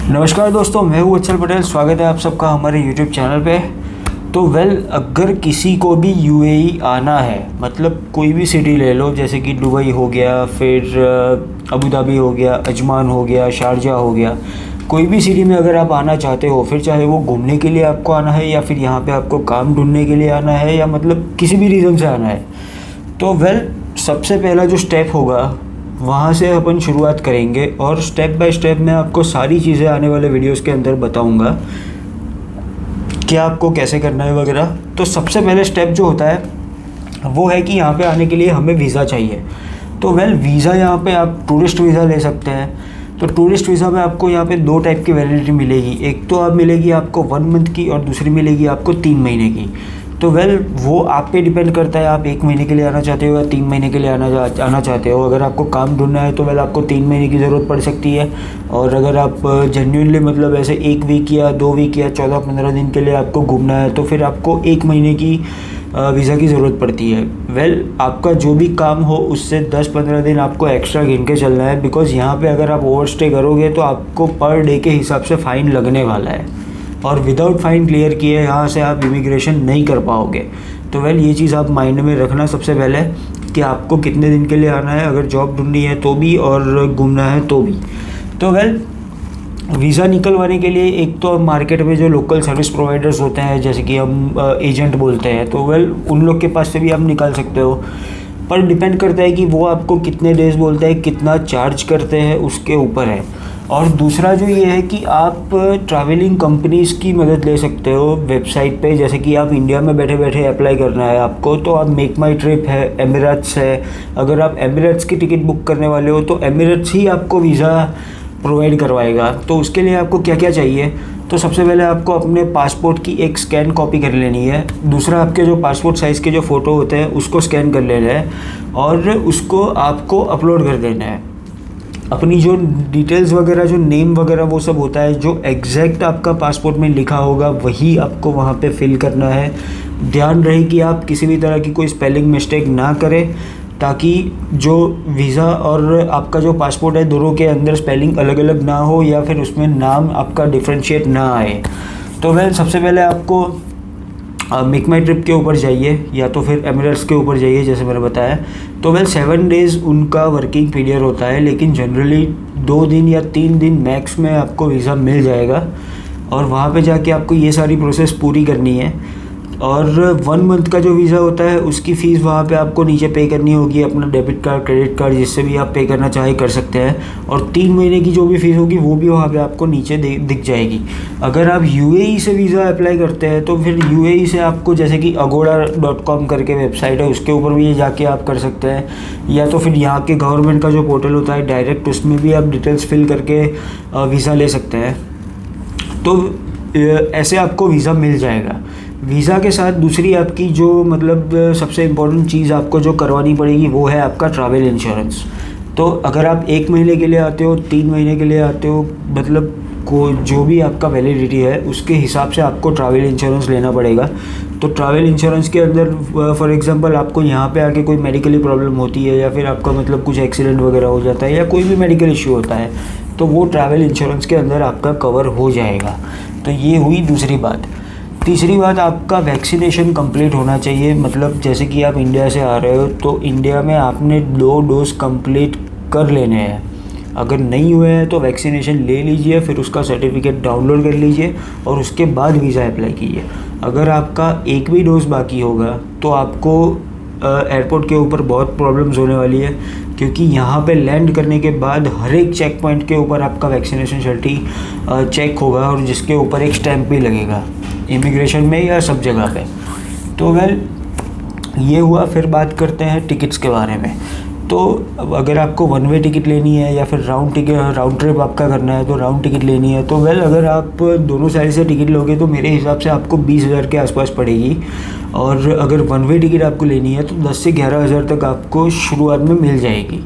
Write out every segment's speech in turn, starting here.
नमस्कार दोस्तों, मैं हूँ अचल पटेल। स्वागत है आप सबका हमारे YouTube चैनल पे। तो अगर किसी को भी यूएई आना है, मतलब कोई भी सिटी ले लो, जैसे कि दुबई हो गया, फिर अबू धाबी हो गया, अजमान हो गया, शारजा हो गया, कोई भी सिटी में अगर आप आना चाहते हो, फिर चाहे वो घूमने के लिए आपको आना है या फिर यहाँ पे आपको काम ढूंढने के लिए आना है या मतलब किसी भी रीज़न से आना है, तो सबसे पहला जो स्टेप होगा वहाँ से अपन शुरुआत करेंगे और स्टेप बाय स्टेप मैं आपको सारी चीज़ें आने वाले वीडियोस के अंदर बताऊंगा कि आपको कैसे करना है वगैरह। तो सबसे पहले स्टेप जो होता है वो है कि यहाँ पे आने के लिए हमें वीज़ा चाहिए। तो वीज़ा यहाँ पे आप टूरिस्ट वीज़ा ले सकते हैं। तो टूरिस्ट वीज़ा में आपको यहाँ पे दो टाइप की वैलिडिटी मिलेगी। एक तो आप मिलेगी आपको 1 मंथ की और दूसरी मिलेगी आपको 3 महीने की। तो वो आप पे डिपेंड करता है, आप 1 महीने के लिए आना चाहते हो या 3 महीने के लिए आना चाहते हो। अगर आपको काम ढूंढना है तो आपको 3 महीने की ज़रूरत पड़ सकती है, और अगर आप जेन्युइनली मतलब ऐसे 1 वीक या 2 वीक या 14-15 दिन के लिए आपको घूमना है तो फिर आपको 1 महीने की वीज़ा की ज़रूरत पड़ती है। आपका जो भी काम हो उससे 10-15 दिन आपको एक्स्ट्रा गिन के चलना है, बिकॉज़ यहाँ पे अगर आप ओवरस्टे करोगे तो आपको पर डे के हिसाब से फ़ाइन लगने वाला है, और विदाउट फाइन क्लियर किए यहाँ से आप इमिग्रेशन नहीं कर पाओगे। तो ये चीज़ आप माइंड में रखना सबसे पहले कि आपको कितने दिन के लिए आना है, अगर जॉब ढूंढनी है तो भी और घूमना है तो भी। तो वीज़ा निकलवाने के लिए एक तो मार्केट में जो लोकल सर्विस प्रोवाइडर्स होते हैं, जैसे कि हम एजेंट बोलते हैं, तो उन लोग के पास से भी आप निकाल सकते हो, पर डिपेंड करता है कि वो आपको कितने डेज़ बोलते हैं, कितना चार्ज करते हैं, उसके ऊपर है। और दूसरा जो ये है कि आप ट्रैवलिंग कंपनीज़ की मदद ले सकते हो वेबसाइट पे। जैसे कि आप इंडिया में बैठे बैठे अप्लाई करना है आपको, तो आप मेक माई ट्रिप है, एमिरेट्स है। अगर आप एमिरेट्स की टिकट बुक करने वाले हो तो एमिरेट्स ही आपको वीज़ा प्रोवाइड करवाएगा। तो उसके लिए आपको क्या क्या चाहिए, तो सबसे पहले आपको अपने पासपोर्ट की एक स्कैन कॉपी कर लेनी है। दूसरा, आपके जो पासपोर्ट साइज़ के जो फ़ोटो होते हैं उसको स्कैन कर लेना है और उसको आपको अपलोड कर देना है। अपनी जो डिटेल्स वगैरह, जो नेम वगैरह वो सब होता है, जो एग्जैक्ट आपका पासपोर्ट में लिखा होगा वही आपको वहाँ पे फिल करना है। ध्यान रहे कि आप किसी भी तरह की कोई स्पेलिंग मिस्टेक ना करें, ताकि जो वीज़ा और आपका जो पासपोर्ट है दोनों के अंदर स्पेलिंग अलग अलग ना हो या फिर उसमें नाम आपका डिफ्रेंशिएट ना आए। तो सबसे पहले आपको मेक माई ट्रिप के ऊपर जाइए या तो फिर एमिरेट्स के ऊपर जाइए, जैसे मैंने बताया। तो 7 डेज़ उनका वर्किंग पीरियड होता है, लेकिन जनरली 2 दिन या 3 दिन मैक्स में आपको वीज़ा मिल जाएगा, और वहाँ पे जाके आपको ये सारी प्रोसेस पूरी करनी है। और 1 मंथ का जो वीज़ा होता है उसकी फ़ीस वहाँ पे आपको नीचे पे करनी होगी, अपना डेबिट कार्ड, क्रेडिट कार्ड, जिससे भी आप पे करना चाहे कर सकते हैं। और 3 महीने की जो भी फ़ीस होगी वो भी वहाँ पे आपको नीचे दिख जाएगी। अगर आप यूएई से वीज़ा अप्लाई करते हैं तो फिर यूएई से आपको, जैसे कि agoda.com करके वेबसाइट है, उसके ऊपर भी जाके आप कर सकते हैं, या तो फिर यहाँ के गवर्नमेंट का जो पोर्टल होता है डायरेक्ट, उसमें भी आप डिटेल्स फिल करके वीज़ा ले सकते हैं। तो ऐसे आपको वीज़ा मिल जाएगा। वीज़ा के साथ दूसरी आपकी जो मतलब सबसे इम्पोर्टेंट चीज़ आपको जो करवानी पड़ेगी वो है आपका ट्रैवल इंश्योरेंस। तो अगर आप 1 महीने के लिए आते हो, 3 महीने के लिए आते हो, मतलब जो भी आपका वैलिडिटी है उसके हिसाब से आपको ट्रैवल इंश्योरेंस लेना पड़ेगा। तो ट्रैवल इंश्योरेंस के अंदर फॉर एग्जांपल आपको यहाँ पे आके कोई मेडिकली प्रॉब्लम होती है या फिर आपका मतलब कुछ एक्सीडेंट वगैरह हो जाता है या कोई भी मेडिकल इश्यू होता है, तो वो ट्रैवल इंश्योरेंस के अंदर आपका कवर हो जाएगा। तो ये हुई दूसरी बात। तीसरी बात, आपका वैक्सीनेशन कंप्लीट होना चाहिए। मतलब जैसे कि आप इंडिया से आ रहे हो तो इंडिया में आपने 2 डोज कंप्लीट कर लेने हैं। अगर नहीं हुए हैं तो वैक्सीनेशन ले लीजिए, फिर उसका सर्टिफिकेट डाउनलोड कर लीजिए और उसके बाद वीज़ा अप्लाई कीजिए। अगर आपका एक भी डोज बाकी होगा तो आपको एयरपोर्ट के ऊपर बहुत प्रॉब्लम्स होने वाली है, क्योंकि यहाँ पे लैंड करने के बाद हर एक चेक पॉइंट के ऊपर आपका वैक्सीनेशन सर्टिफिकेट चेक होगा और जिसके ऊपर एक स्टैम्प भी लगेगा इमिग्रेशन में या सब जगह पे। तो ये हुआ। फिर बात करते हैं टिकट्स के बारे में। तो अगर आपको 1 वे टिकट लेनी है या फिर राउंड ट्रिप आपका करना है तो राउंड टिकट लेनी है, तो अगर आप दोनों साइड से टिकट लोगे तो मेरे हिसाब से आपको 20,000 के आसपास पड़ेगी। और अगर 1 वे टिकट आपको लेनी है तो 10 से 11,000 तक आपको शुरुआत में मिल जाएगी।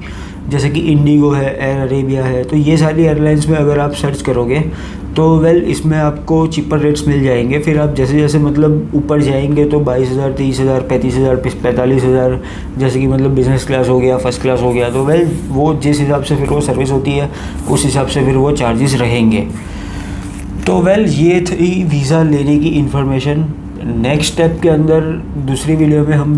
जैसे कि इंडिगो है, एयर अरेबिया है, तो ये सारी एयरलाइंस में अगर आप सर्च करोगे तो इसमें आपको चीपर रेट्स मिल जाएंगे। फिर आप जैसे जैसे मतलब ऊपर जाएंगे तो 22,000, 30,000, 35,000, 45,000, जैसे कि मतलब बिज़नेस क्लास हो गया, फर्स्ट क्लास हो गया, तो वो जिस हिसाब से फिर वो सर्विस होती है उस हिसाब से फिर वो चार्जेस रहेंगे। तो वेल ये थी वीज़ा लेने की इन्फॉर्मेशन। नेक्स्ट स्टेप के अंदर दूसरी वीडियो में हम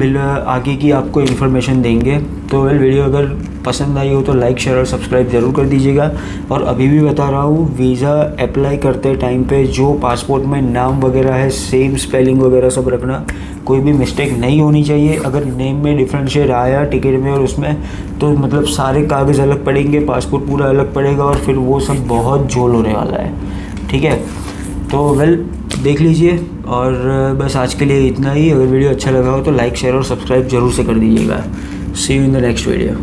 आगे की आपको इन्फॉर्मेशन देंगे। तो वेल वीडियो अगर पसंद आई हो तो लाइक शेयर और सब्सक्राइब ज़रूर कर दीजिएगा। और अभी भी बता रहा हूँ, वीज़ा अप्लाई करते टाइम पे जो पासपोर्ट में नाम वगैरह है सेम स्पेलिंग वगैरह सब रखना, कोई भी मिस्टेक नहीं होनी चाहिए। अगर नेम में डिफरेंशिएट आया टिकट में और उसमें, तो मतलब सारे कागज़ अलग पड़ेंगे, पासपोर्ट पूरा अलग पड़ेगा और फिर वो सब बहुत झोल होने वाला है। ठीक है, तो वेल देख लीजिए। और बस आज के लिए इतना ही। अगर वीडियो अच्छा लगा हो तो लाइक शेयर और सब्सक्राइब जरूर से कर दीजिएगा। See you in the next video.